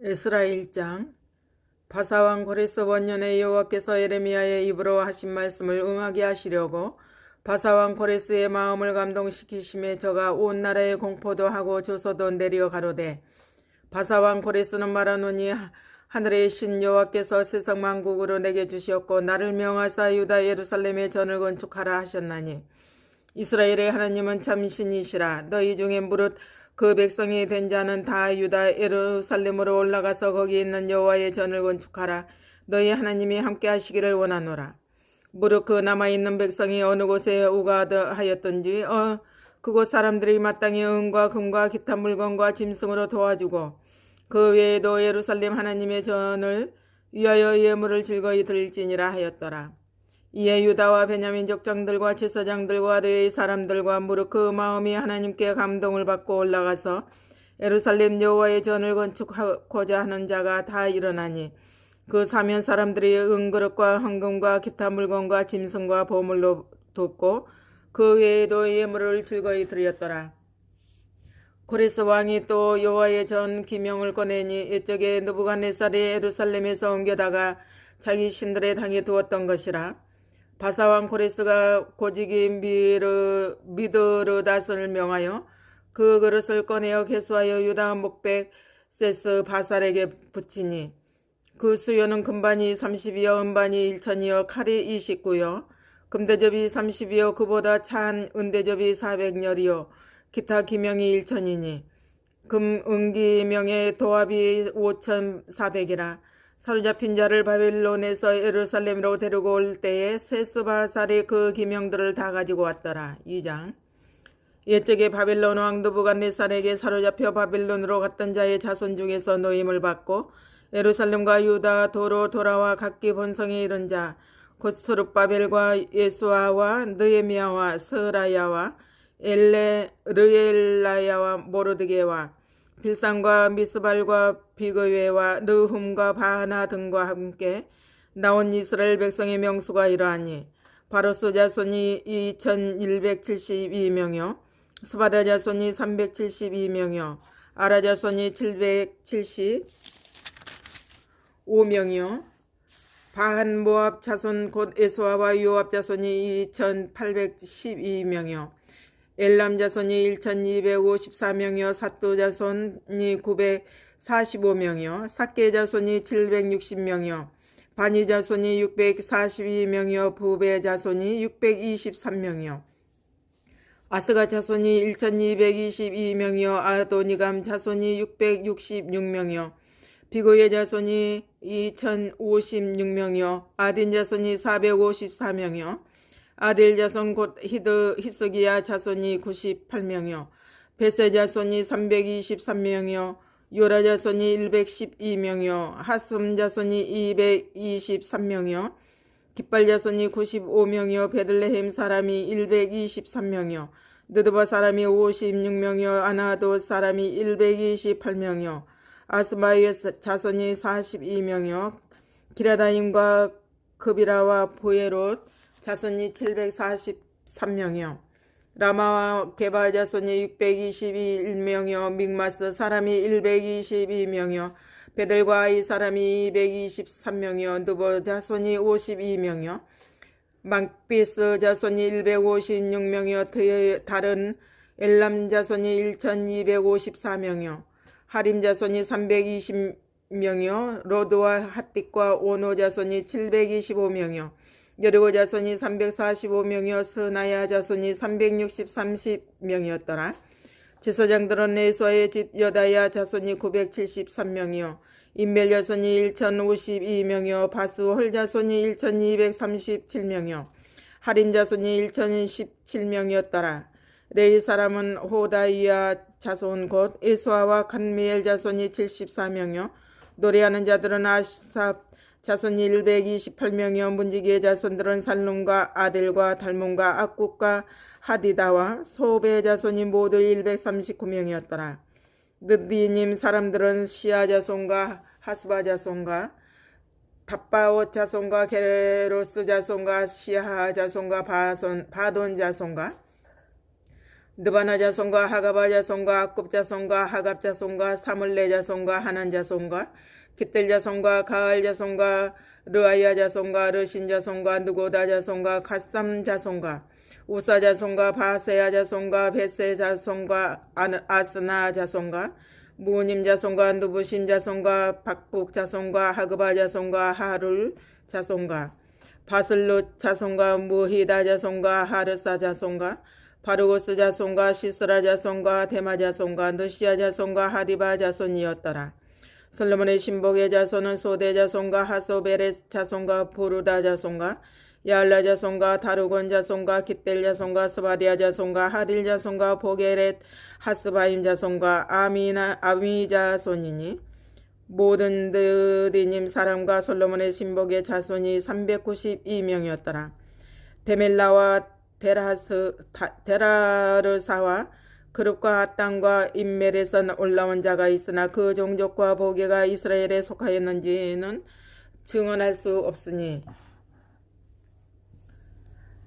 에스라 1장. 바사왕 고레스 원년에 여호와께서 에레미야의 입으로 하신 말씀을 응하게 하시려고 바사왕 고레스의 마음을 감동시키심에 저가 온 나라에 공포도 하고 조서도 내려 가로되, 바사왕 고레스는 말하노니 하늘의 신 여호와께서 세상 만국으로 내게 주시었고 나를 명하사 유다 예루살렘에 전을 건축하라 하셨나니, 이스라엘의 하나님은 참 신이시라. 너희 중에 무릇 그 백성이 된 자는 다 유다 예루살렘으로 올라가서 거기 있는 여호와의 전을 건축하라. 너희 하나님이 함께 하시기를 원하노라. 무릇 그 남아있는 백성이 어느 곳에 우가하였던지 그곳 사람들이 마땅히 은과 금과 기타 물건과 짐승으로 도와주고 그 외에도 예루살렘 하나님의 전을 위하여 예물을 즐거이 드릴지니라 하였더라. 이에 유다와 베냐민 족장들과 제사장들과 레위 사람들과 무릇 그 마음이 하나님께 감동을 받고 올라가서 예루살렘 여호와의 전을 건축하고자 하는 자가 다 일어나니, 그 사면 사람들이 은그릇과 황금과 기타 물건과 짐승과 보물로 돕고 그 외에도 예물을 즐거이 드렸더라. 고레스 왕이 또 여호와의 전 기명을 꺼내니 옛적에 느부갓네살이 예루살렘에서 옮겨다가 자기 신들의 당에 두었던 것이라. 바사왕 고레스가 고지기 미드르닷을 명하여 그 그릇을 꺼내어 개수하여 유다 목백 세스 바살에게 붙이니, 그 수요는 금반이 30이여 은반이 1천이여 칼이 29여 금대접이 30이여 그보다 찬 은대접이 400열이요 기타 기명이 1천이니 금 은기명의 도합이 5,400이라. 사로잡힌 자를 바빌론에서 예루살렘으로 데리고 올 때에 세스바살이 그 기명들을 다 가지고 왔더라. 2장. 옛적에 바빌론 왕 느부갓네살에게 사로잡혀 바빌론으로 갔던 자의 자손 중에서 노임을 받고 예루살렘과 유다 도로 돌아와 각기 본성에 이른 자 곧 스룹바벨과 예수아와 느헤미야와 스라야와 르엘라야와 모르드게와 빌산과 미스발과 비그웨와 느훔과 바하나 등과 함께 나온 이스라엘 백성의 명수가 이러하니, 바로스 자손이 2172명이요 스바다 자손이 372명이요 아라 자손이 775명이요 바한 모압 자손 곧 에스와와 요압 자손이 2812명이요 엘람 자손이 1254명이요 삿도 자손이 945명이요 삭게 자손이 760명이요 바니 자손이 642명이요 부베 자손이 623명이요 아스가 자손이 1222명이요 아도니감 자손이 666명이요 비고의 자손이 2056명이요 아딘 자손이 454명이요 아델 자손 곧 히스기야 자손이 98명이요 베세 자손이 323명이요 요라 자손이 112명이요 하숨 자손이 223명이요 깃발 자손이 95명이요 베들레헴 사람이 123명이요 느드바 사람이 56명이요 아나도 사람이 128명이요 아스마의 자손이 42명이요 기라다임과 그비라와 보에롯 자손이 743명이요 라마와 게바 자손이 621명이요 믹마스 사람이 122명이요 베델과 아이 사람이 223명이요 느보 자손이 52명이요 막비스 자손이 156명이요 다른 엘람 자손이 1254명이요 하림 자손이 320명이요 로드와 핫딕과 오노 자손이 725명이요 여리고 자손이 345명이요 스나야 자손이 360명이었더라. 제사장들은 에스와의 집 여다야 자손이 973명이요 인멜 자손이 1052명이요 바스홀 자손이 1237명이요 하림 자손이 1017명이었더라. 레이 사람은 호다이야 자손 곧 에스와와 간미엘 자손이 74명이요 노래하는 자들은 아삽 자손이 128명이요 문지기의 자손들은 살룸과 아델과 달몬과 악국과 하디다와 소베 자손이 모두 139명이었더라. 느디님 사람들은 시아 자손과 하스바 자손과 답바옷 자손과 게로스 자손과 시하 자손과 바돈 자손과 느바나 자손과 하가바 자손과 악굽 자손과 하갑 자손과 사물레 자손과 하난 자손과 깃델 자손과 가알 자손과 르아야 자손과 르신 자손과 느고다 자손과 갓삼 자손과 우사 자손과 바세야 자손과 베세 자손과 아스나 자손과 무님 자손과 누부신 자손과 박북 자손과 하그바 자손과 하룰 자손과 바슬롯 자손과 무히다 자손과 하르사 자손과 바르고스 자손과 시스라 자손과 데마 자손과 느시아 자손과 하디바 자손이었더라. 솔로몬의 신복의 자손은 소대 자손과 하소베렛 자손과 부르다 자손과 야알라 자손과 다루곤 자손과 깃델 자손과 스바디아 자손과 하릴 자손과 보게렛 하스바임 자손과 아미 자손이니 모든 드디님 사람과 솔로몬의 신복의 자손이 392명이었더라. 데멜라와 데라르사와 그룹과 핫단과 인멜에서 올라온 자가 있으나 그 종족과 보게가 이스라엘에 속하였는지는 증언할 수 없으니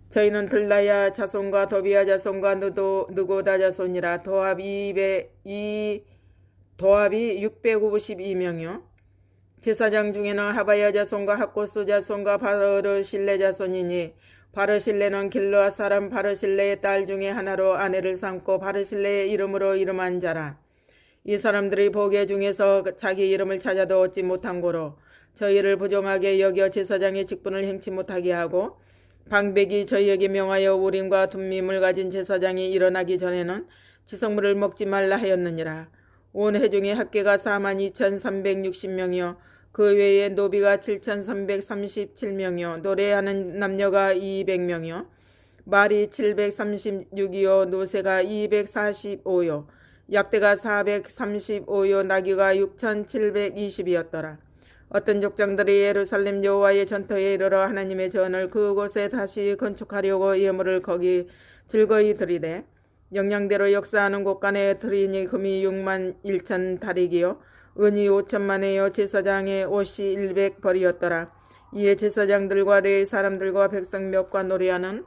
저희는 들라야 자손과 도비야 자손과 느고다 자손이라. 도합이 652명이요 제사장 중에는 하바야 자손과 학고스 자손과 바르실레 자손이니 바르실레는 길르앗 사람 바르실레의 딸 중에 하나로 아내를 삼고 바르실레의 이름으로 이름한 자라. 이 사람들이 보게 중에서 자기 이름을 찾아도 얻지 못한 고로 저희를 부정하게 여겨 제사장의 직분을 행치 못하게 하고 방백이 저희에게 명하여 우림과 둠밈을 가진 제사장이 일어나기 전에는 지성물을 먹지 말라 하였느니라. 온 회중의 합계가 42,360명이요 그 외에 노비가 7,337명이요 노래하는 남녀가 200명이요 말이 736이요 노새가 245요 약대가 435요 나귀가 6,720이었더라. 어떤 족장들이 예루살렘 여호와의 전터에 이르러 하나님의 전을 그곳에 다시 건축하려고 예물을 거기 즐거이 드리되 영양대로 역사하는 곳간에 드리니 금이 6만 1천 다리기요 은이 5천만에요 제사장의 옷이 100벌이었더라. 이에 제사장들과 레위 사람들과 백성 몇과 노래하는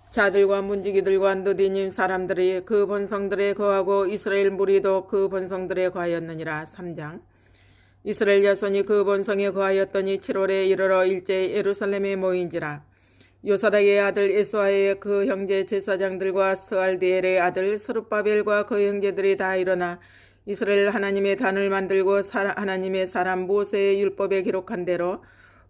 자들과 문지기들과 느디님 사람들이 그 본성들에 거하고 이스라엘 무리도 그 본성들에 거하였느니라. 3장. 이스라엘 자손이 그 본성에 거하였더니 7월에 이르러 일제히 예루살렘에 모인지라. 요사닥의 아들 에스와의 그 형제 제사장들과 스알디엘의 아들 스룹바벨과 그 형제들이 다 일어나 이스라엘 하나님의 단을 만들고 하나님의 사람 모세의 율법에 기록한 대로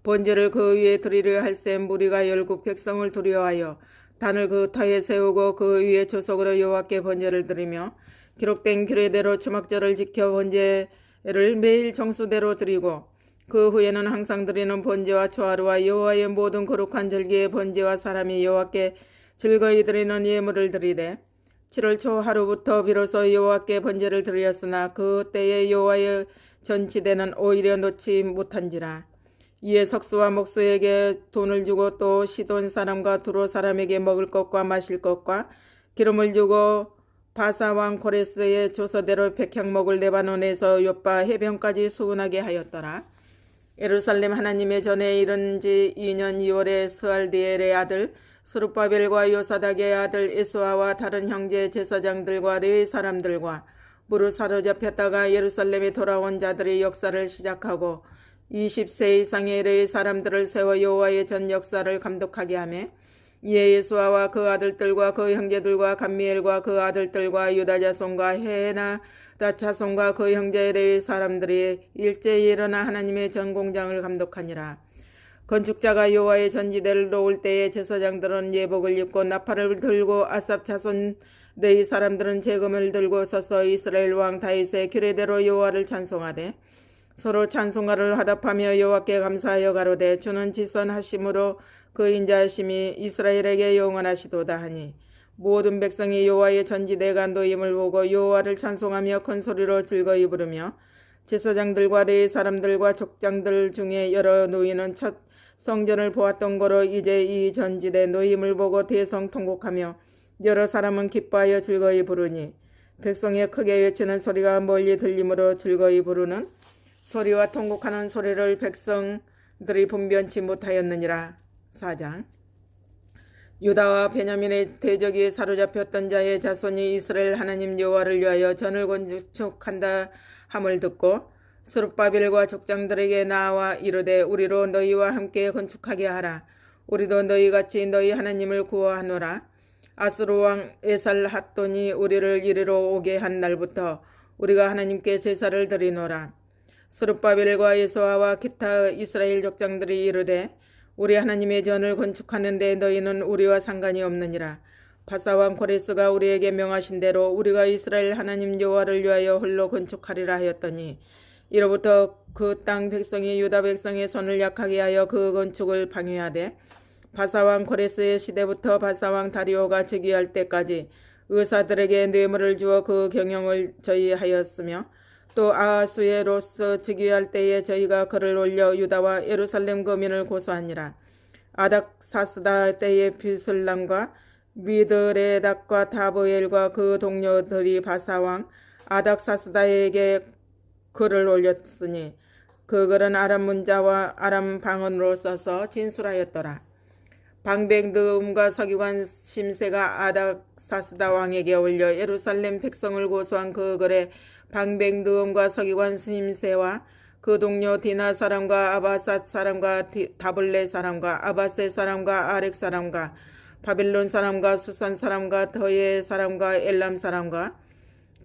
번제를 그 위에 드리려 할세 무리가 열국 백성을 두려워하여 단을 그 터에 세우고 그 위에 조석으로 여호와께 번제를 드리며 기록된 규례대로 초막절을 지켜 번제를 매일 정수대로 드리고 그 후에는 항상 드리는 번제와 초하루와 여호와의 모든 거룩한 절기의 번제와 사람이 여호와께 즐거이 드리는 예물을 드리되 7월 초 하루부터 비로소 여호와께 번제를 드렸으나 그 때에 여호와의 전치대는 오히려 놓지 못한지라. 이에 석수와 목수에게 돈을 주고 또 시돈 사람과 두로 사람에게 먹을 것과 마실 것과 기름을 주고 바사 왕 고레스의 조서대로 백향목을 레바논에서 요빠 해변까지 수운하게 하였더라. 예루살렘 하나님의 전에 이른 지 2년 2월에 스알디엘의 아들 스룹바벨과 요사닥의 아들 에스와와 다른 형제 제사장들과 레위 사람들과 무릇 사로잡혔다가 예루살렘에 돌아온 자들의 역사를 시작하고 20세 이상의 레위 사람들을 세워 여호와의 전 역사를 감독하게 하며 이에 예수아와 그 아들들과 그 형제들과 감미엘과 그 아들들과 유다 자손과 헤나 다 자손과 그 형제 레위 사람들이 일제히 일어나 하나님의 전 공장을 감독하니라. 건축자가 여호와의 전지대를 놓을 때에 제사장들은 예복을 입고 나팔을 들고 아삽 자손 레위 사람들은 제금을 들고 서서 이스라엘 왕 다윗의 규례대로 여호와를 찬송하되 서로 찬송가를 화답하며 여호와께 감사하여 가로되 주는 지선하심으로 그 인자하심이 이스라엘에게 영원하시도다 하니 모든 백성이 여호와의 전지대가 놓임을 보고 여호와를 찬송하며 큰 소리로 즐거이 부르며 제사장들과 레위 사람들과 족장들 중에 여러 노인은 첫 성전을 보았던 거로 이제 이 전지대 노임을 보고 대성통곡하며 여러 사람은 기뻐하여 즐거이 부르니 백성의 크게 외치는 소리가 멀리 들리므로 즐거이 부르는 소리와 통곡하는 소리를 백성들이 분변치 못하였느니라. 4장. 유다와 베냐민의 대적이 사로잡혔던 자의 자손이 이스라엘 하나님 여호와를 위하여 전을 건축한다 함을 듣고 스룹바벨과 족장들에게 나와 이르되 우리로 너희와 함께 건축하게 하라. 우리도 너희같이 너희 하나님을 구하노라. 아스루 왕 에살핫돈이 우리를 이리로 오게 한 날부터 우리가 하나님께 제사를 드리노라. 스룹바벨과 예수아와 기타 이스라엘 족장들이 이르되 우리 하나님의 전을 건축하는데 너희는 우리와 상관이 없느니라. 바사왕 고레스가 우리에게 명하신 대로 우리가 이스라엘 하나님 여호와를 위하여 홀로 건축하리라 하였더니 이로부터 그 땅 백성이 유다 백성의 손을 약하게 하여 그 건축을 방해하되 바사왕 고레스의 시대부터 바사왕 다리오가 즉위할 때까지 의사들에게 뇌물을 주어 그 경영을 저희하였으며 또 아하수에로스 즉위할 때에 저희가 그를 올려 유다와 예루살렘 거민을 고소하니라. 아닥사스다 때에 비슬람과 미드레닥과 다보엘과 그 동료들이 바사왕 아닥사스다에게 글을 올렸으니 그 글은 아람 문자와 아람 방언으로 써서 진술하였더라. 방백느음과 서기관 심세가 아닥사스다 왕에게 올려 예루살렘 백성을 고소한 그 글에 방백느음과 서기관 심세와 그 동료 디나 사람과 아바삿 사람과 다블레 사람과 아바세 사람과 아렉 사람과 바빌론 사람과 수산 사람과 더예 사람과 엘람 사람과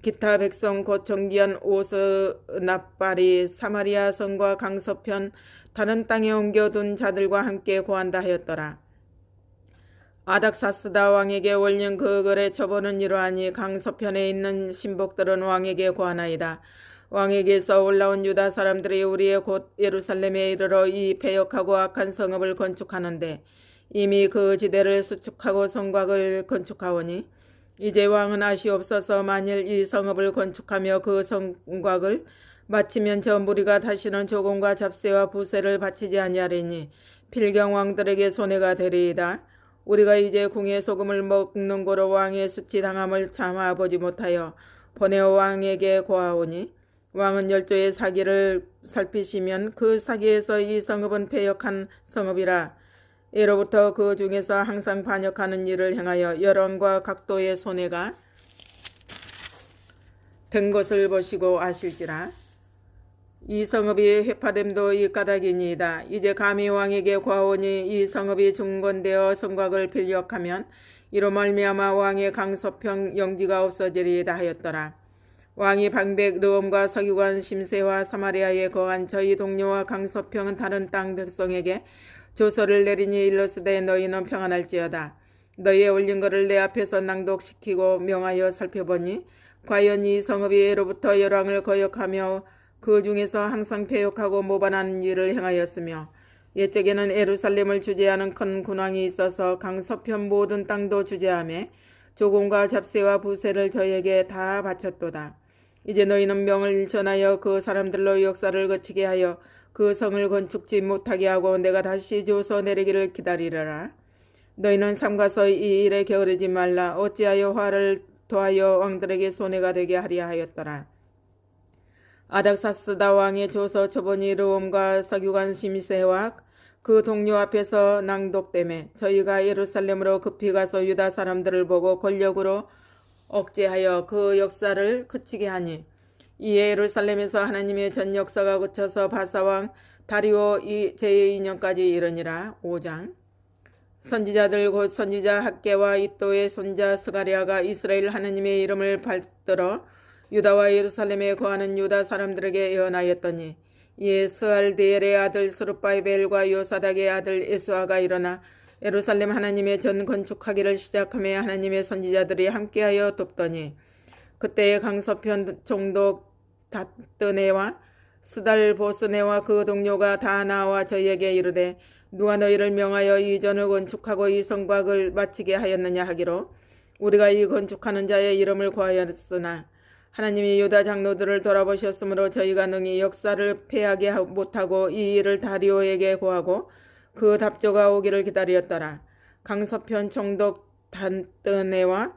기타 백성 곧 정기한 오스납발이 사마리아 성과 강서편 다른 땅에 옮겨둔 자들과 함께 고한다 하였더라. 아닥사스다 왕에게 올린 그 글의 처벌은 이러하니 강서편에 있는 신복들은 왕에게 고하나이다. 왕에게서 올라온 유다 사람들이 우리의 곧 예루살렘에 이르러 이 패역하고 악한 성읍을 건축하는데 이미 그 지대를 수축하고 성곽을 건축하오니 이제 왕은 아시옵소서. 만일 이 성읍을 건축하며 그 성곽을 마치면 저 무리가 다시는 조공과 잡세와 부세를 바치지 아니하리니 필경 왕들에게 손해가 되리이다. 우리가 이제 궁의 소금을 먹는 고로 왕의 수치당함을 참아보지 못하여 보내어 왕에게 고하오니 왕은 열조의 사기를 살피시면 그 사기에서 이 성읍은 패역한 성읍이라. 예로부터 그 중에서 항상 반역하는 일을 행하여 열왕과 각도의 손해가 된 것을 보시고 아실지라. 이 성읍이 회파됨도 이 까닭이니이다. 이제 감히 왕에게 고하오니 이 성읍이 중건되어 성곽을 필력하면 이로 말미암아 왕의 강서평 영지가 없어지리이다 하였더라. 왕이 방백 르엄과 서기관 심세와 사마리아에 거한 저희 동료와 강서평은 다른 땅 백성에게 조서를 내리니 일러스되 너희는 평안할지어다. 너희의 올린 것을 내 앞에서 낭독시키고 명하여 살펴보니 과연 이 성읍이 예로부터 열왕을 거역하며 그 중에서 항상 패역하고 모반하는 일을 행하였으며 옛적에는 예루살렘을 주재하는 큰 군왕이 있어서 강서편 모든 땅도 주재하며 조공과 잡세와 부세를 저에게 다 바쳤도다. 이제 너희는 명을 전하여 그 사람들로 역사를 거치게 하여 그 성을 건축지 못하게 하고 내가 다시 조서 내리기를 기다리려라. 너희는 삼가서 이 일에 게으르지 말라. 어찌하여 화를 더하여 왕들에게 손해가 되게 하리야 하였더라. 아닥사스다 왕의 조서 처분이 르옴과 서기관 심세와 그 동료 앞에서 낭독되매 저희가 예루살렘으로 급히 가서 유다 사람들을 보고 권력으로 억제하여 그 역사를 그치게 하니 이에 예루살렘에서 하나님의 전 역사가 그쳐서 바사왕 다리오 제2년까지 이르니라. 5장. 선지자들 곧 선지자 학개와 이또의 손자 스가랴가 이스라엘 하나님의 이름을 받들어 유다와 예루살렘에 거하는 유다 사람들에게 예언하였더니 이에 스알디엘의 아들 스룹바벨과 요사닥의 아들 에스아가 일어나 예루살렘 하나님의 전 건축하기를 시작하며 하나님의 선지자들이 함께하여 돕더니 그때의 강서편 총독 다뜨네와 스달보스네와 그 동료가 다 나와 저희에게 이르되 누가 너희를 명하여 이 전을 건축하고 이 성곽을 마치게 하였느냐 하기로 우리가 이 건축하는 자의 이름을 구하였으나 하나님이 유다 장로들을 돌아보셨으므로 저희가 능히 역사를 패하게 못하고 이 일을 다리오에게 고하고 그 답조가 오기를 기다렸더라. 강서편 총독 단뜨네와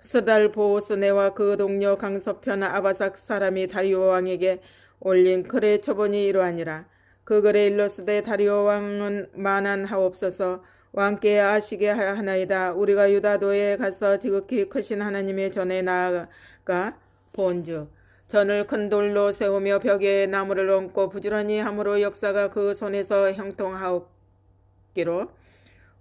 스달보스네와 그 동료 강서편 아바삭 사람이 다리오 왕에게 올린 글의 초본이 이러하니라. 그 글에 일러스되 다리오 왕은 만한하옵소서. 왕께 아시게 하나이다. 우리가 유다도에 가서 지극히 크신 하나님의 전에 나아가 본즉 전을 큰 돌로 세우며 벽에 나무를 얹고 부지런히 함으로 역사가 그 손에서 형통하옵기로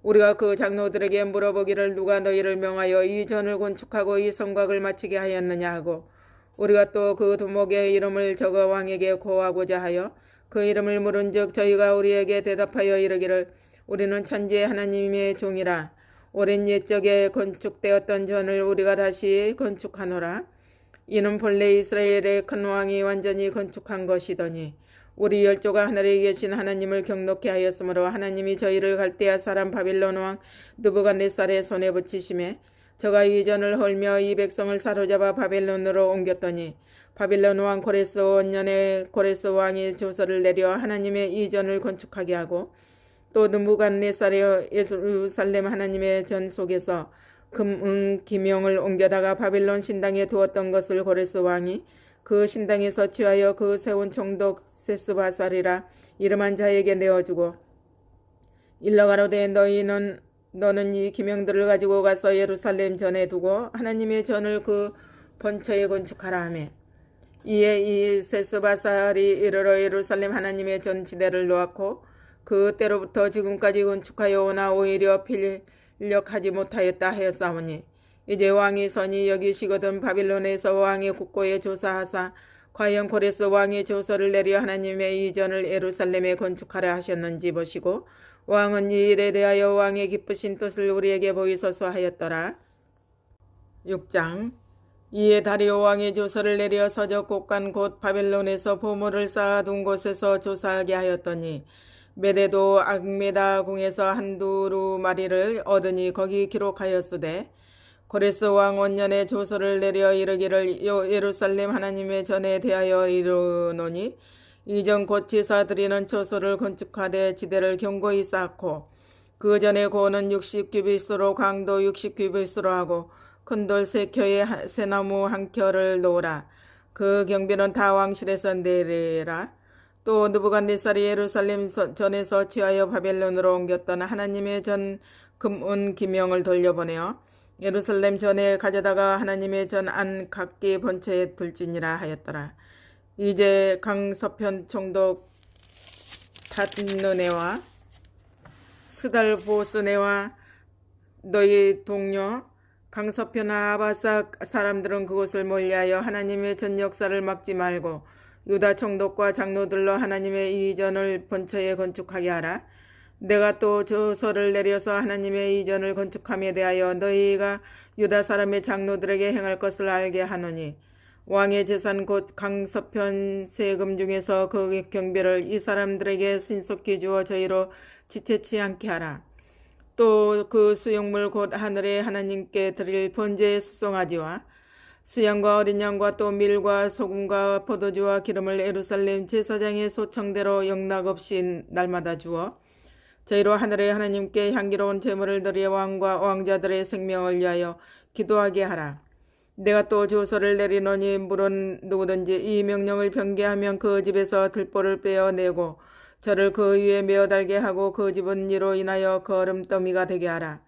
우리가 그 장로들에게 물어보기를 누가 너희를 명하여 이 전을 건축하고 이 성곽을 마치게 하였느냐 하고 우리가 또 그 두목의 이름을 적어 왕에게 고하고자 하여 그 이름을 물은즉 저희가 우리에게 대답하여 이르기를 우리는 천지의 하나님의 종이라 오랜 옛적에 건축되었던 전을 우리가 다시 건축하노라. 이는 본래 이스라엘의 큰 왕이 완전히 건축한 것이더니 우리 열조가 하늘에 계신 하나님을 경노케 하였으므로 하나님이 저희를 갈대아 사람 바빌론 왕 느부갓네살의 손에 붙이심에 저가 이 전을 헐며 이 백성을 사로잡아 바벨론으로 옮겼더니 바빌론 왕 고레스 5년에 고레스 왕이 조서를 내려 하나님의 이 전을 건축하게 하고 또 느부갓네살의 예루살렘 하나님의 전 속에서 금, 기명을 옮겨다가 바빌론 신당에 두었던 것을 고레스 왕이 그 신당에서 취하여 그 세운 총독 세스바살이라 이름한 자에게 내어주고 일러가로되 너는 이 기명들을 가지고 가서 예루살렘 전에 두고 하나님의 전을 그 본처에 건축하라 하매 이에 이 세스바살이 이르러 예루살렘 하나님의 전 지대를 놓았고 그때로부터 지금까지 건축하여 오나 오히려 필력하지 못하였다 하였사오니 이제 왕이 선이 여기시거든 바빌론에서 왕의 국고에 조사하사 과연 고레스 왕의 조서를 내려 하나님의 이 전을 예루살렘에 건축하라 하셨는지 보시고 왕은 이 일에 대하여 왕의 기쁘신 뜻을 우리에게 보이소서 하였더라. 6장 이에 다리오 왕의 조서를 내려 서적 곳간 곧 바벨론에서 보물을 쌓아둔 곳에서 조사하게 하였더니 메레도 악메다 궁에서 한두루마리를 얻으니 거기 기록하였으되 고레스 왕 원년에 조서를 내려 이르기를 예루살렘 하나님의 전에 대하여 이르노니 이전 곧 제사드리는 처소를 건축하되 지대를 견고히 쌓고 그 전에 고는 60규빗으로 강도 60규빗으로 하고 큰 돌 3켜에 새나무 1켜를 놓으라. 그 경비는 다 왕실에서 내리라. 또 느부갓네살이 예루살렘 전에서 취하여 바벨론으로 옮겼던 하나님의 전 금은 기명을 돌려보내어 예루살렘 전에 가져다가 하나님의 전 안 각기 본처에 둘지니라 하였더라. 이제 강서편 총독 닷느네와 스달보스네와 너희 동료 강서편 아바사 사람들은 그곳을 멀리하여 하나님의 전 역사를 막지 말고 유다 총독과 장로들로 하나님의 이전을 본처에 건축하게 하라. 내가 또 조서를 내려서 하나님의 이전을 건축함에 대하여 너희가 유다 사람의 장로들에게 행할 것을 알게 하노니 왕의 재산 곧 강서편 세금 중에서 그 경비를 이 사람들에게 신속히 주어 저희로 지체치 않게 하라. 또 그 수용물 곧 하늘의 하나님께 드릴 번제의 수송아지와 수양과 어린 양과 또 밀과 소금과 포도주와 기름을 예루살렘 제사장의 소청대로 영락없이 날마다 주어 저희로 하늘의 하나님께 향기로운 제물을 드려 왕과 왕자들의 생명을 위하여 기도하게 하라. 내가 또 조서를 내리노니 물은 누구든지 이 명령을 변개하면 그 집에서 들보를 빼어내고 저를 그 위에 메어 달게 하고 그 집은 이로 인하여 거름더미가 되게 하라.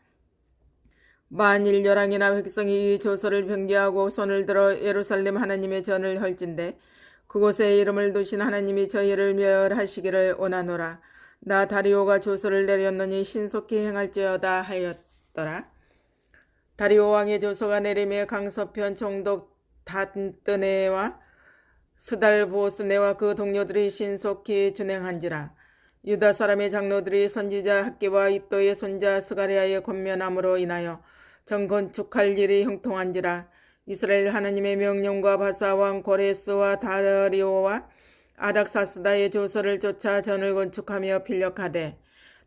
만일 열왕이나 백성이 이 조서를 변개하고 손을 들어 예루살렘 하나님의 전을 헐진대 그곳에 이름을 두신 하나님이 저희를 멸하시기를 원하노라. 나 다리오가 조서를 내렸느니 신속히 행할지어다 하였더라. 다리오 왕의 조서가 내리며 강서편 총독 닷느네와 스달보스네와 그 동료들이 신속히 준행한지라. 유다 사람의 장로들이 선지자 학기와 이또의 손자 스가랴의 권면함으로 인하여 정건축할 일이 형통한지라. 이스라엘 하나님의 명령과 바사왕 고레스와 다리오와 아닥사스다의 조서를 쫓아 전을 건축하며 필력하되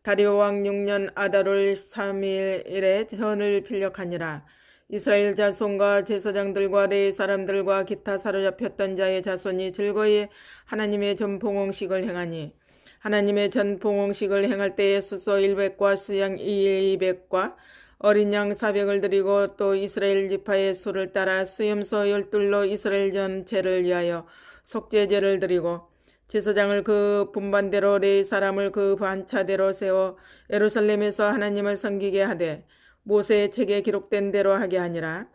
다리오 왕 6년 아달월 3일에 전을 필력하니라. 이스라엘 자손과 제사장들과 레위 사람들과 기타 사로잡혔던 자의 자손이 즐거이 하나님의 전봉헌식을 행하니 하나님의 전봉헌식을 행할 때에 수소 100과 수양 200과 어린 양 400을 드리고 또 이스라엘 지파의 수를 따라 수염소 12로 이스라엘 전체를 위하여 속죄제를 드리고 제사장을 그 분반대로 레위 사람을 그 반차대로 세워 예루살렘에서 하나님을 섬기게 하되 모세의 책에 기록된 대로 하게 하니라.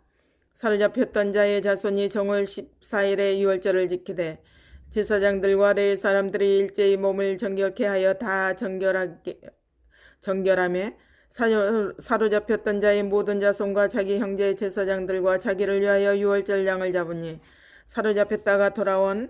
사로잡혔던 자의 자손이 정월 14일에 유월절을 지키되 제사장들과 레위 사람들이 일제히 몸을 정결케 하여 다 정결하며 사로잡혔던 자의 모든 자손과 자기 형제 제사장들과 자기를 위하여 유월절 양을 잡으니 사로잡혔다가 돌아온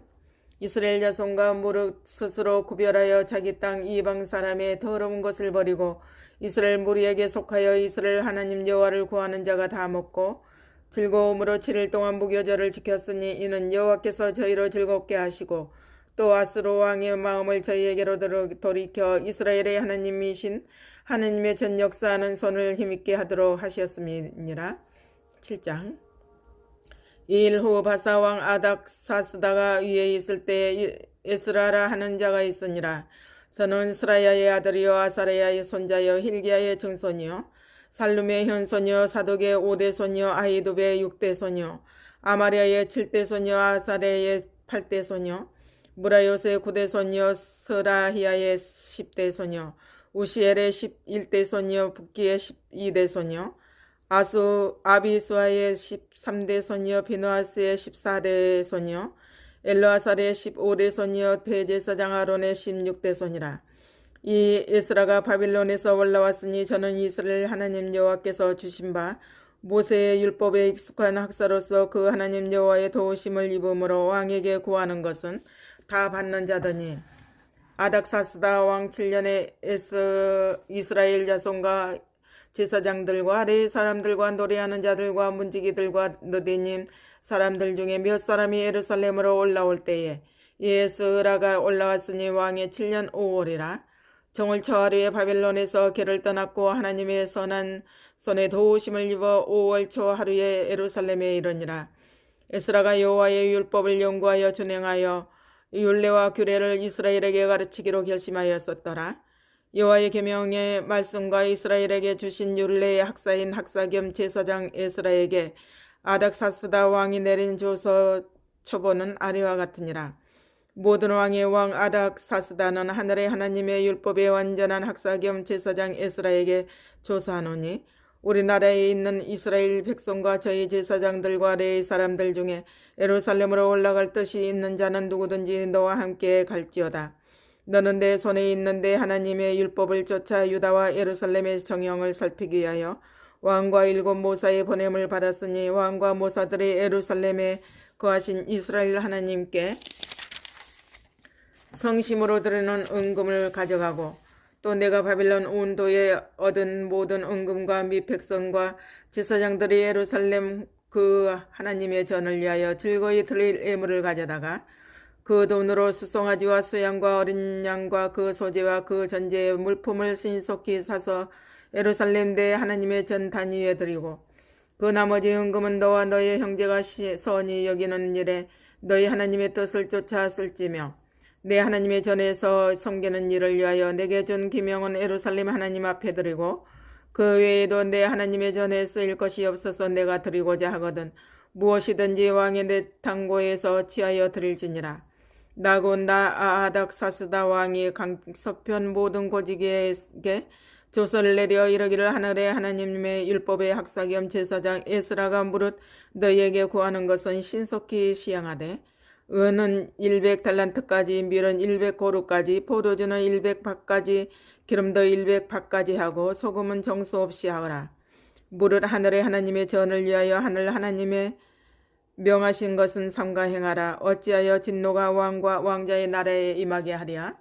이스라엘 자손과 무릇 스스로 구별하여 자기 땅 이방 사람의 더러운 것을 버리고 이스라엘 무리에게 속하여 이스라엘 하나님 여호와를 구하는 자가 다 먹고 즐거움으로 7일 동안 무교절을 지켰으니 이는 여호와께서 저희로 즐겁게 하시고 또 아스로 왕의 마음을 저희에게로 돌이켜 이스라엘의 하나님이신 하나님의 전 역사하는 손을 힘있게 하도록 하셨음이니라. 7장. 이 일 후 바사 왕 아닥사스다가 위에 있을 때에 에스라라 하는 자가 있으니라. 저는 스라야의 아들이요 아사랴의 손자요 힐기야의 증손이요 살룸의 현손이요 사독의 5대 손이요 아히도베의 6대 손이요 아마랴의 7대 손이요 아사랴의 8대 손이요 무라요스의 9대 손이요 스라히야의 10대 손이요 우시엘의 11대 손이요 북기의 12대 손이요 아비수아의 13대 손이요 비누아스의 14대 손이요 엘르아살의 15대 손이요 대제사장 아론의 16대 손이라. 이 에스라가 바빌론에서 올라왔으니 저는 이스라엘 하나님 여호와께서 주신 바 모세의 율법에 익숙한 학사로서 그 하나님 여호와의 도우심을 입음으로 왕에게 구하는 것은 다 받는 자더니 아닥사스다 왕 7년에 이스라엘 자손과 제사장들과 레위 사람들과 노래하는 자들과 문지기들과 느디님 사람들 중에 몇 사람이 예루살렘으로 올라올 때에 에스라가 올라왔으니 왕의 7년 5월이라. 정월 초하루에 바벨론에서 걔를 떠났고 하나님의 선한 손에 도우심을 입어 5월 초하루에 예루살렘에 이르니라. 에스라가 여호와의 율법을 연구하여 준행하여 율례와 규례를 이스라엘에게 가르치기로 결심하였었더라. 여호와의 계명의 말씀과 이스라엘에게 주신 율례의 학사인 학사 겸 제사장 에스라에게 아닥사스다 왕이 내린 조서 초본은 아래와 같으니라. 모든 왕의 왕 아닥사스다는 하늘의 하나님의 율법의 완전한 학사 겸 제사장 에스라에게 조사하노니 우리나라에 있는 이스라엘 백성과 저희 제사장들과 레위 사람들 중에 예루살렘으로 올라갈 뜻이 있는 자는 누구든지 너와 함께 갈지어다. 너는 내 손에 있는데 하나님의 율법을 쫓아 유다와 예루살렘의 정형을 살피기 위하여 왕과 7 모사의 보냄을 받았으니 왕과 모사들이 예루살렘에 거하신 이스라엘 하나님께 성심으로 드리는 은금을 가져가고 또 내가 바빌론 온도에 얻은 모든 은금과 및 백성과 제사장들이 예루살렘 그 하나님의 전을 위하여 즐거이 드릴 예물을 가져다가 그 돈으로 수송아지와 수양과 어린 양과 그 소재와 그 전제의 물품을 신속히 사서 예루살렘 내 하나님의 전 단위에 드리고 그 나머지 은금은 너와 너의 형제가 선히 여기는 일에 너희 하나님의 뜻을 쫓아 쓸지며 내 하나님의 전에서 섬기는 일을 위하여 내게 준 기명은 예루살렘 하나님 앞에 드리고 그 외에도 내 하나님의 전에 쓰일 것이 없어서 내가 드리고자 하거든 무엇이든지 왕의 내 당고에서 취하여 드릴지니라. 나고 나 아닥사스다 왕이 강서편 모든 고지기에게 조서를 내려 이르기를 하늘의 하나님의 율법의 학사 겸 제사장 에스라가 무릇 너희에게 구하는 것은 신속히 시행하되 은은 100달란트까지 밀은 100고루까지 포도주는 100밭까지 기름도 100밭까지 하고 소금은 정수 없이 하거라. 무릇 하늘의 하나님의 전을 위하여 하늘 하나님의 명하신 것은 삼가 행하라. 어찌하여 진노가 왕과 왕자의 나라에 임하게 하랴.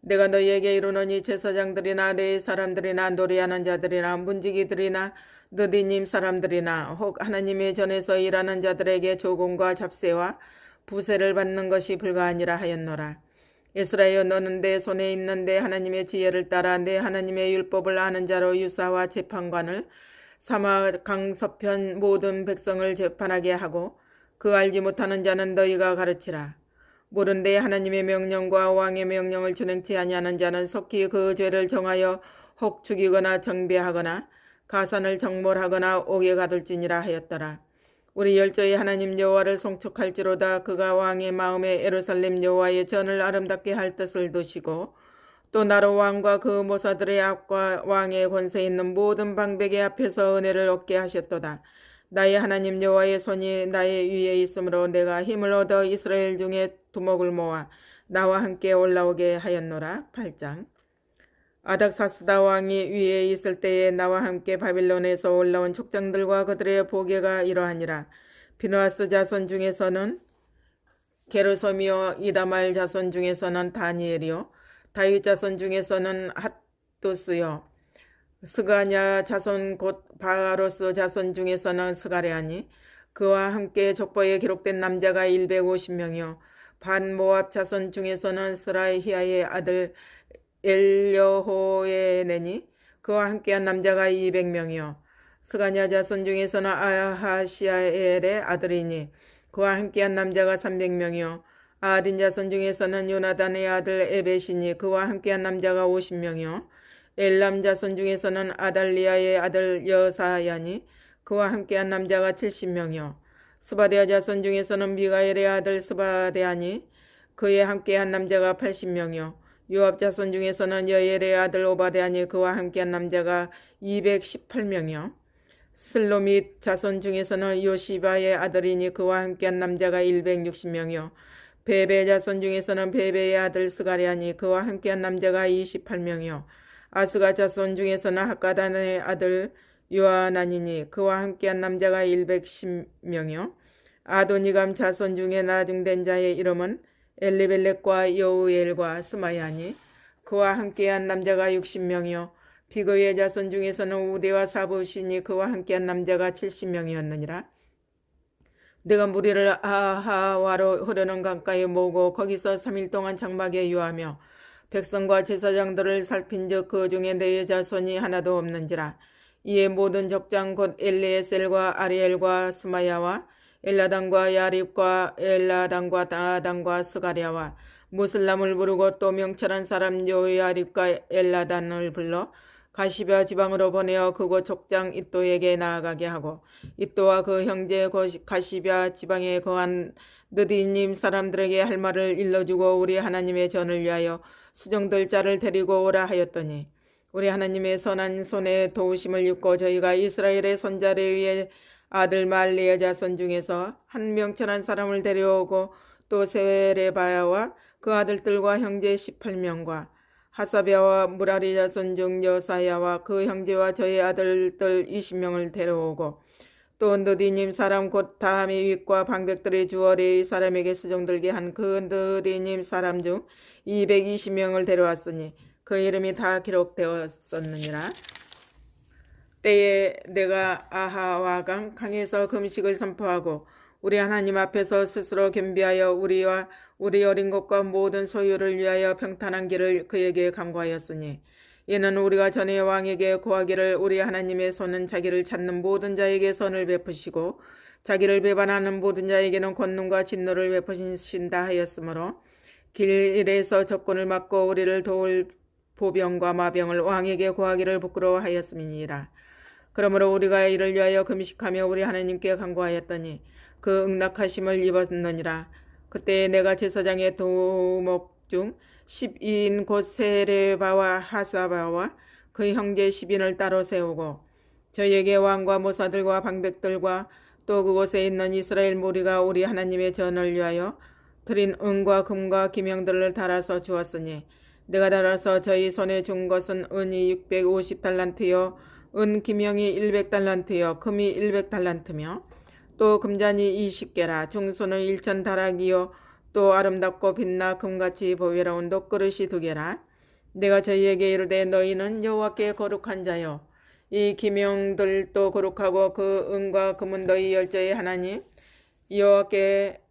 내가 너희에게 이르노니 제사장들이나 레위 사람들이나 노래하는 자들이나 문지기들이나 느디님 사람들이나 혹 하나님의 전에서 일하는 자들에게 조공과 잡세와 부세를 받는 것이 불가하니라 하였노라. 에스라여 너는 내 손에 있는데 하나님의 지혜를 따라 내 하나님의 율법을 아는 자로 유사와 재판관을 삼아 강서편 모든 백성을 재판하게 하고 그 알지 못하는 자는 너희가 가르치라. 모른데 하나님의 명령과 왕의 명령을 준행치 아니하는 자는 속히 그 죄를 정하여 혹 죽이거나 정배하거나 가산을 정몰하거나 옥에 가둘지니라 하였더라. 우리 열조의 하나님 여호와를 송축할지로다. 그가 왕의 마음에 예루살렘 여호와의 전을 아름답게 할 뜻을 두시고 또 나로 왕과 그 모사들의 앞과 왕의 권세 있는 모든 방백의 앞에서 은혜를 얻게 하셨도다. 나의 하나님 여호와의 손이 나의 위에 있으므로 내가 힘을 얻어 이스라엘 중에 두목을 모아 나와 함께 올라오게 하였노라. 8장. 아닥사스다 왕이 위에 있을 때에 나와 함께 바빌론에서 올라온 족장들과 그들의 보계가 이러하니라. 비누아스 자손 중에서는 게르솜이요, 이다말 자손 중에서는 다니엘이요, 다윗 자손 중에서는 핫도스요, 스가냐 자손 곧 바로스 자손 중에서는 스가랴니, 그와 함께 족보에 기록된 남자가 150명이요 반모압 자손 중에서는 스라히아의 아들 엘여호에네니, 그와 함께한 남자가 200명이요 스가냐 자손 중에서는 아하시아엘의 아들이니, 그와 함께한 남자가 300명이요 아딘 자손 중에서는 요나단의 아들 에벳이니, 그와 함께한 남자가 50명이요 엘람 자손 중에서는 아달리아의 아들 여사야니, 그와 함께한 남자가 70명이요 스바데아 자손 중에서는 미가엘의 아들 스바데아니, 그에 함께한 남자가 80명이요 요압 자손 중에서는 여엘의 아들 오바데아니, 그와 함께한 남자가 218명이요 슬로밋 자손 중에서는 요시바의 아들이니, 그와 함께한 남자가 160명이요 베베 자손 중에서는 베베의 아들 스가랴니, 그와 함께한 남자가 28명이요 아스가 자손 중에서는 학가단의 아들 요하나니니, 그와 함께한 남자가 110명이요 아도니감 자손 중에 나중된 자의 이름은 엘리벨렉과 여우엘과 스마야니, 그와 함께한 남자가 60명이요 비그의 자손 중에서는 우데와 사부시니, 그와 함께한 남자가 70명이었느니라. 내가 무리를 아하와로 흐르는 강가에 모으고 거기서 3일 동안 장막에 유하며 백성과 제사장들을 살핀즉 그 중에 내 자손이 하나도 없는지라. 이에 모든 적장 곧 엘리에셀과 아리엘과 스마야와 엘라단과 야립과 엘라단과 나단과 스가랴와 무슬람을 부르고 또 명철한 사람 요야립과 엘라단을 불러 가시베아 지방으로 보내어 그곳 족장 이또에게 나아가게 하고, 이또와 그 형제 가시베아 지방에 거한 느디님 사람들에게 할 말을 일러주고 우리 하나님의 전을 위하여 수종들 자를 데리고 오라 하였더니, 우리 하나님의 선한 손에 도우심을 입고 저희가 이스라엘의 손자 레위의 아들 말리의 자손 중에서 한 명철한 사람을 데려오고 또 세레바야와 그 아들들과 형제 18명과 하사베와 무라리 자손 중 여사야와 그 형제와 저희 아들들 20명을 데려오고 또 느디님 사람 곧 다함의 윗과 방백들의 주어레의 사람에게 수종들게 한 그 느디님 사람 중 220명을 데려왔으니 그 이름이 다 기록되었었느니라. 때에 내가 아하와강 강에서 금식을 선포하고 우리 하나님 앞에서 스스로 겸비하여 우리와 우리 어린 것과 모든 소유를 위하여 평탄한 길을 그에게 간구하였으니, 이는 우리가 전에 왕에게 고하기를 우리 하나님의 손은 자기를 찾는 모든 자에게 선을 베푸시고 자기를 배반하는 모든 자에게는 권능과 진노를 베푸신다 하였으므로 길에서 적군을 막고 우리를 도울 보병과 마병을 왕에게 고하기를 부끄러워하였음이니라. 그러므로 우리가 이를 위하여 금식하며 우리 하나님께 간구하였더니 그 응낙하심을 입었느니라. 그때 내가 제사장의 도목 중 12인 곧 세레바와 하사바와 그 형제 10인을 따로 세우고 저희에게 왕과 모사들과 방백들과 또 그곳에 있는 이스라엘 무리가 우리 하나님의 전을 위하여 드린 은과 금과 기명들을 달아서 주었으니, 내가 달아서 저희 손에 준 것은 은이 650달란트요 은 기명이 100달란트요 금이 100달란트며 또 금잔이 20개라. 중수는 1000다락이요 또 아름답고 빛나 금같이 보배로운 녹그릇이 2개라. 내가 저희에게 이르되 너희는 여호와께 거룩한 자요 이 기명들도 거룩하고 그 은과 금은 너희 열조의 하나님 여호와께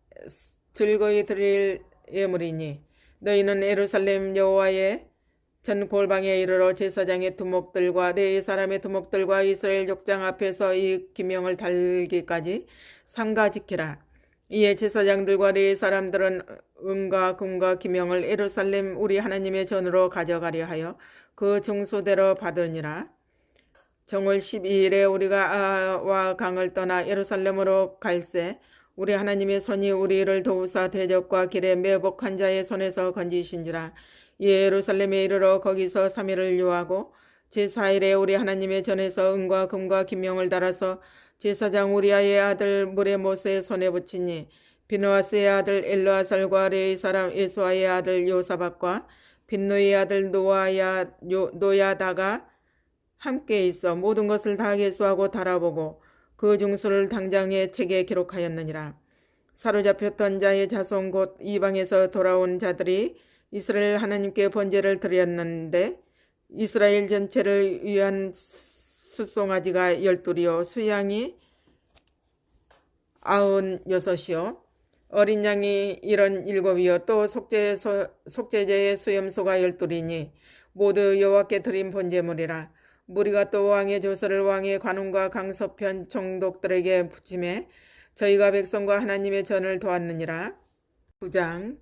즐거이 드릴 예물이니, 너희는 예루살렘 여호와의 전 골방에 이르러 제사장의 두목들과 레위 사람의 두목들과 이스라엘 족장 앞에서 이 기명을 달기까지 삼가 지키라. 이에 제사장들과 레위 사람들은 은과 금과 기명을 예루살렘 우리 하나님의 전으로 가져가려 하여 그 중수대로 받으니라. 정월 12일에 우리가 아와 강을 떠나 예루살렘으로 갈새 우리 하나님의 손이 우리를 도우사 대적과 길에 매복한 자의 손에서 건지신지라. 예루살렘에 이르러 거기서 3일을 유하고 제4일에 우리 하나님의 전에서 은과 금과 김명을 달아서 제사장 우리아의 아들 무레모스의 손에 붙이니 비누아스의 아들 엘르아살과 레의 사람 예수아의 아들 요사박과 빈누의 아들 노야다가 함께 있어 모든 것을 다 계수하고 달아보고 그 중수를 당장의 책에 기록하였느니라. 사로잡혔던 자의 자손 곧 이방에서 돌아온 자들이 이스라엘 하나님께 번제를 드렸는데 이스라엘 전체를 위한 숫송아지가 12이요 수양이 96이요 어린 양이 77이요 또 속죄제의 수염소가 12이니 모두 여호와께 드린 번제물이라. 무리가 또 왕의 조서를 왕의 관원과 강서편 총독들에게 붙임에 저희가 백성과 하나님의 전을 도왔느니라. 9장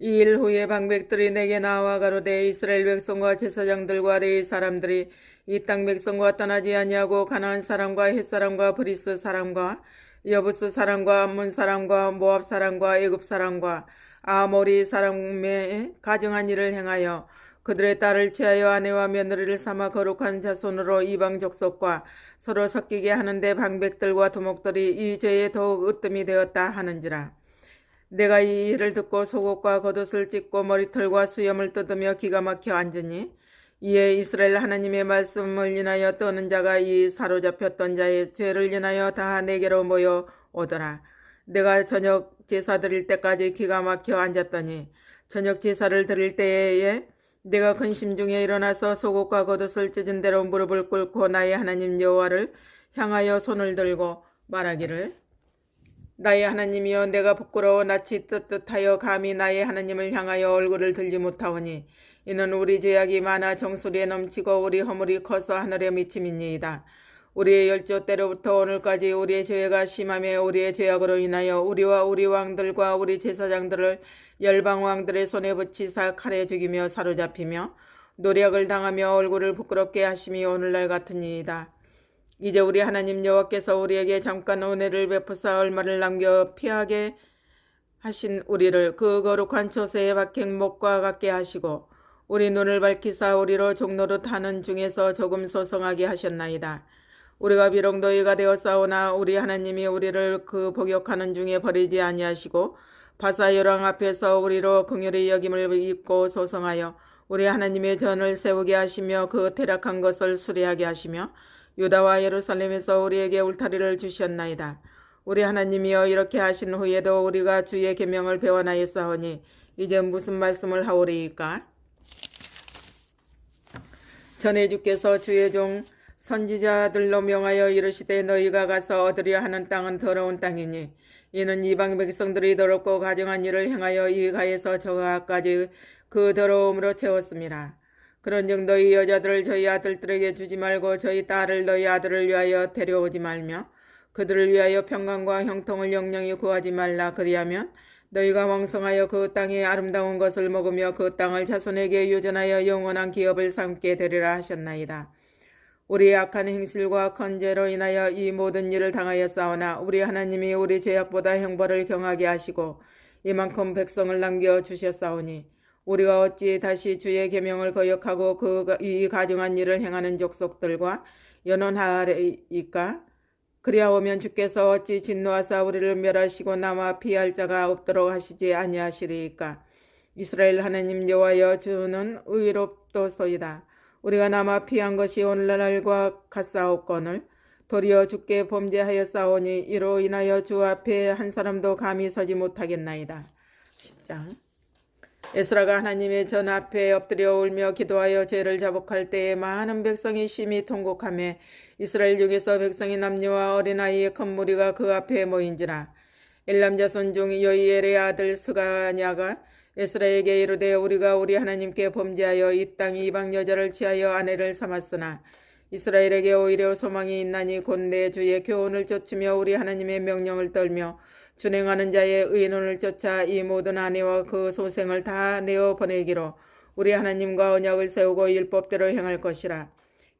2일 후에 방백들이 내게 나와 가로되 이스라엘 백성과 제사장들과 레위 사람들이 이 땅 백성과 떠나지 아니하고 가나안 사람과 헷 사람과 브리스 사람과 여부스 사람과 암몬 사람과 모압 사람과 애굽 사람과 아모리 사람의 가증한 일을 행하여 그들의 딸을 취하여 아내와 며느리를 삼아 거룩한 자손으로 이방 족속과 서로 섞이게 하는데 방백들과 두목들이 이 죄에 더욱 으뜸이 되었다 하는지라. 내가 이 일을 듣고 속옷과 겉옷을 찢고 머리털과 수염을 뜯으며 기가 막혀 앉으니 이에 이스라엘 하나님의 말씀을 인하여 떠는 자가 이 사로잡혔던 자의 죄를 인하여 다 내게로 모여 오더라. 내가 저녁 제사 드릴 때까지 기가 막혀 앉았더니 저녁 제사를 드릴 때에 내가 근심 중에 일어나서 속옷과 겉옷을 찢은 대로 무릎을 꿇고 나의 하나님 여호와를 향하여 손을 들고 말하기를 나의 하나님이여 내가 부끄러워 낯이 뜨뜻하여 감히 나의 하나님을 향하여 얼굴을 들지 못하오니 이는 우리 죄악이 많아 정수리에 넘치고 우리 허물이 커서 하늘에 미침이니이다. 우리의 열조 때로부터 오늘까지 우리의 죄가 심함에 우리의 죄악으로 인하여 우리와 우리 왕들과 우리 제사장들을 열방 왕들의 손에 붙이사 칼에 죽이며 사로잡히며 노력을 당하며 얼굴을 부끄럽게 하심이 오늘날 같으니이다. 이제 우리 하나님 여호와께서 우리에게 잠깐 은혜를 베푸사 얼마를 남겨 피하게 하신 우리를 그 거룩한 초세의 박행목과 같게 하시고 우리 눈을 밝히사 우리로 종노릇 하는 중에서 조금 소성하게 하셨나이다. 우리가 비록 노예가 되었사오나 우리 하나님이 우리를 그 복역하는 중에 버리지 아니하시고 바사 열왕 앞에서 우리로 긍휼히 여김을 입고 소성하여 우리 하나님의 전을 세우게 하시며 그 퇴락한 것을 수리하게 하시며 유다와 예루살렘에서 우리에게 울타리를 주셨나이다. 우리 하나님이여 이렇게 하신 후에도 우리가 주의 계명을 배워나였사오니 이제 무슨 말씀을 하오리이까? 전에 주께서 주의 종 선지자들로 명하여 이르시되 너희가 가서 얻으려 하는 땅은 더러운 땅이니 이는 이방 백성들이 더럽고 가증한 일을 행하여 이 가에서 저 가까지 그 더러움으로 채웠습니다. 그런즉 너희 여자들을 저희 아들들에게 주지 말고 저희 딸을 너희 아들을 위하여 데려오지 말며 그들을 위하여 평강과 형통을 영영히 구하지 말라. 그리하면 너희가 왕성하여 그 땅의 아름다운 것을 먹으며 그 땅을 자손에게 유전하여 영원한 기업을 삼게 되리라 하셨나이다. 우리의 악한 행실과 컨죄로 인하여 이 모든 일을 당하였사오나 우리 하나님이 우리 죄악보다 형벌을 경하게 하시고 이만큼 백성을 남겨주셨사오니 우리가 어찌 다시 주의 계명을 거역하고 이 가증한 일을 행하는 족속들과 연원하리이까? 그리하오면 주께서 어찌 진노하사 우리를 멸하시고 남아 피할 자가 없도록 하시지 아니하시리이까? 이스라엘 하나님 여호와여 주는 의롭도소이다. 우리가 남아 피한 것이 오늘날과 같사옵거늘 도리어 주께 범죄하였사오니 이로 인하여 주 앞에 한 사람도 감히 서지 못하겠나이다. 10장 에스라가 하나님의 전 앞에 엎드려 울며 기도하여 죄를 자복할 때에 많은 백성이 심히 통곡하며 이스라엘 중에서 백성이 남녀와 어린아이의 큰 무리가 그 앞에 모인지라. 엘람 자손 중 여이엘의 아들 스가냐가 에스라에게 이르되 우리가 우리 하나님께 범죄하여 이 땅 이방 여자를 취하여 아내를 삼았으나 이스라엘에게 오히려 소망이 있나니 곧 내 주의 교훈을 쫓으며 우리 하나님의 명령을 떨며 준행하는 자의 의논을 쫓아 이 모든 아내와 그 소생을 다 내어 보내기로 우리 하나님과 언약을 세우고 율법대로 행할 것이라.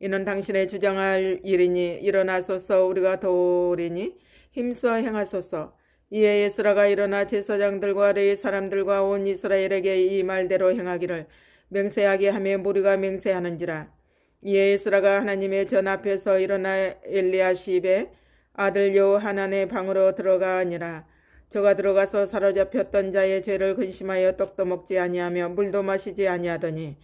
이는 당신의 주장할 일이니 일어나소서 우리가 도우리니 힘써 행하소서. 이에 에스라가 일어나 제사장들과 레위 사람들과 온 이스라엘에게 이 말대로 행하기를 맹세하게 하며 무리가 맹세하는지라. 이에 에스라가 하나님의 전 앞에서 일어나 엘리야십의 아들 여호하난의 방으로 들어가니라. 저가 들어가서 사로잡혔던 자의 죄를 근심하여 떡도 먹지 아니하며 물도 마시지 아니하더니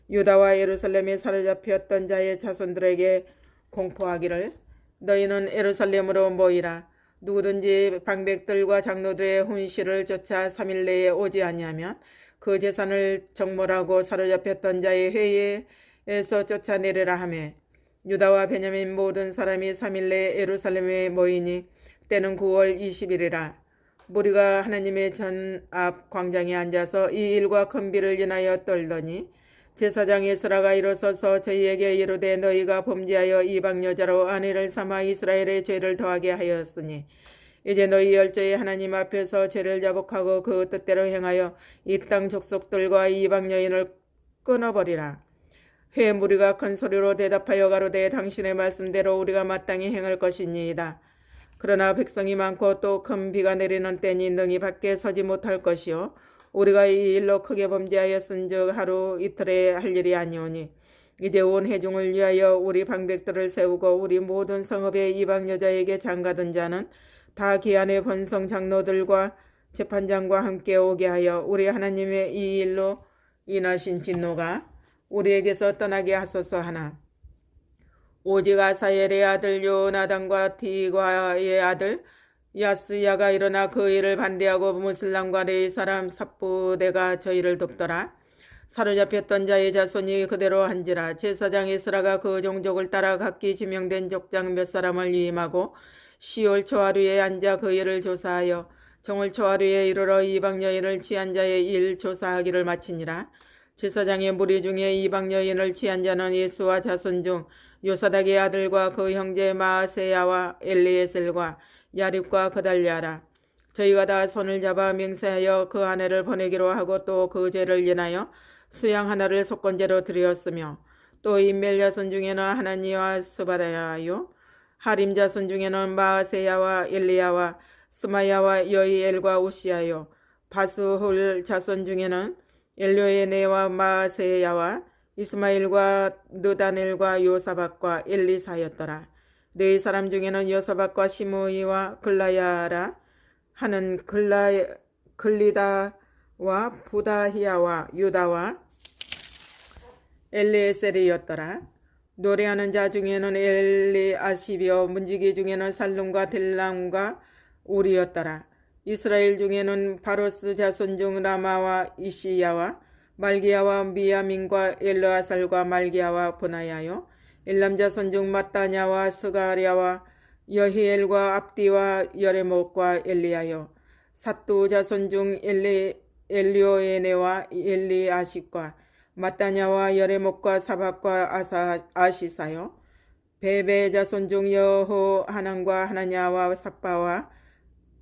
유다와 예루살렘에 사로잡혔던 자의 자손들에게 공포하기를 너희는 예루살렘으로 모이라. 누구든지 방백들과 장로들의 훈시를 쫓아 3일 내에 오지 아니하면 그 재산을 정몰하고 사로잡혔던 자의 회의에서 쫓아내리라 하매 유다와 베냐민 모든 사람이 3일 내에 예루살렘에 모이니 때는 9월 20일이라. 무리가 하나님의 전 앞 광장에 앉아서 이 일과 큰 비를 인하여 떨더니 제사장 에스라가 일어서서 저희에게 이르되 너희가 범죄하여 이방 여자로 아내를 삼아 이스라엘의 죄를 더하게 하였으니 이제 너희 열조의 하나님 앞에서 죄를 자복하고 그 뜻대로 행하여 이 땅 족속들과 이방 여인을 끊어버리라. 회 무리가 큰 소리로 대답하여 가로되 당신의 말씀대로 우리가 마땅히 행할 것이니이다. 그러나 백성이 많고 또 큰 비가 내리는 때니 능히 밖에 서지 못할 것이요 우리가 이 일로 크게 범죄하였은즉 하루 이틀에 할 일이 아니오니 이제 온 회중을 위하여 우리 방백들을 세우고 우리 모든 성읍의 이방 여자에게 장가든 자는 다 기한의 번성 장로들과 재판장과 함께 오게 하여 우리 하나님의 이 일로 인하신 진노가 우리에게서 떠나게 하소서 하나. 오직 아사엘의 아들 요나단과 디과의 아들 야스야가 일어나 그 일을 반대하고 무슬람과 레위 사람 삽부대가 저희를 돕더라. 사로잡혔던 자의 자손이 그대로 한지라. 제사장 에스라가 그 종족을 따라 각기 지명된 족장 몇 사람을 위임하고 시올 초하루에 앉아 그 일을 조사하여 정월 초하루에 이르러 이방 여인을 취한 자의 일 조사하기를 마치니라. 제사장의 무리 중에 이방 여인을 취한 자는 예수와 자손 중 요사닥의 아들과 그 형제 마아세야와 엘리에셀과 야립과 그달랴라. 저희가 다 손을 잡아 맹세하여 그 아내를 보내기로 하고 또 그 죄를 인하여 수양 하나를 속건제로 드렸으며 또 인멜 자손 중에는 하나니와 스바다야요 하림 자손 중에는 마아세야와 엘리야와 스마야와 여이엘과 우시야요 바스훌 자손 중에는 엘료에네와 마아세야와 이스마일과 느다넬과 요사박과 엘리사였더라. 레위 사람 중에는 요사박과 시므이와 글라야라 하는 글리다와 부다히야와 유다와 엘리에셀이었더라. 노래하는 자 중에는 엘리아시비요 문지기 중에는 살룸과 델람과 우리였더라. 이스라엘 중에는 바로스 자손 중 라마와 이시야와 말기야와 미야민과 엘르아살과 말기야와 보나야요 엘람 자손 중 마따냐와 스가랴와 여히엘과 압디와 여레목과 엘리야요 삿두 자손 중 엘리오에네와 엘리아십과 마따냐와 여레목과 사박과 아시사요 베베 자손 중 여호하난과 하나냐와 삽바와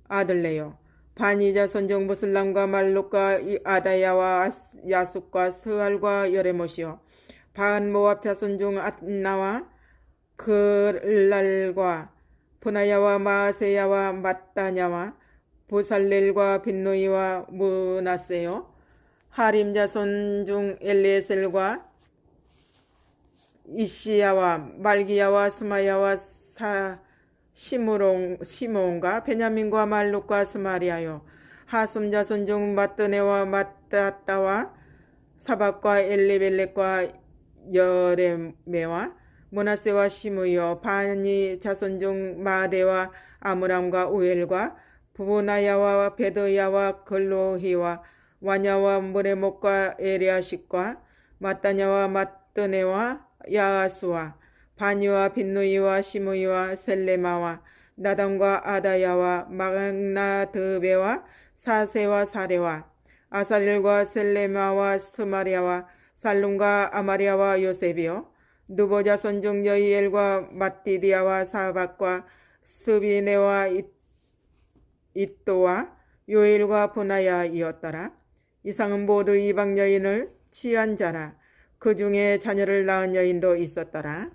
아들레요 바니 자손 중 무슬람과 말룩과 아다야와 야숙과 스알과 여레못이요 반 모압 자손 중 ат나와 글랄과 분하야와 마세야와 마따냐와 부살렐과 빈누이와 무나세요 하림 자손 중 엘리에셀과 이시야와 말기야와 스마야와 시므온과 베냐민과 말룩과 스마리아요 하숨 자손 중 마뜨네와 마따따와 사박과 엘리벨렉과 여레메와 모나세와 시므요 바니 자손 중 마데와 아므람과 우엘과 부보나야와 베드야와 글로히와 와냐와 무레목과 에리아식과 마따냐와 마뜨네와 야하수와 바니와 빈누이와 시므이와 셀레마와 나단과 아다야와 마그나드베와 사세와 사레와 아사릴과 셀레마와 스마리아와 살룸과 아마리아와 요셉이요 누보 자손 중 여이엘과 마띠디아와 사박과 스비네와 이또와 요엘과 분하야이었더라. 이상은 모두 이방 여인을 취한 자라. 그 중에 자녀를 낳은 여인도 있었더라.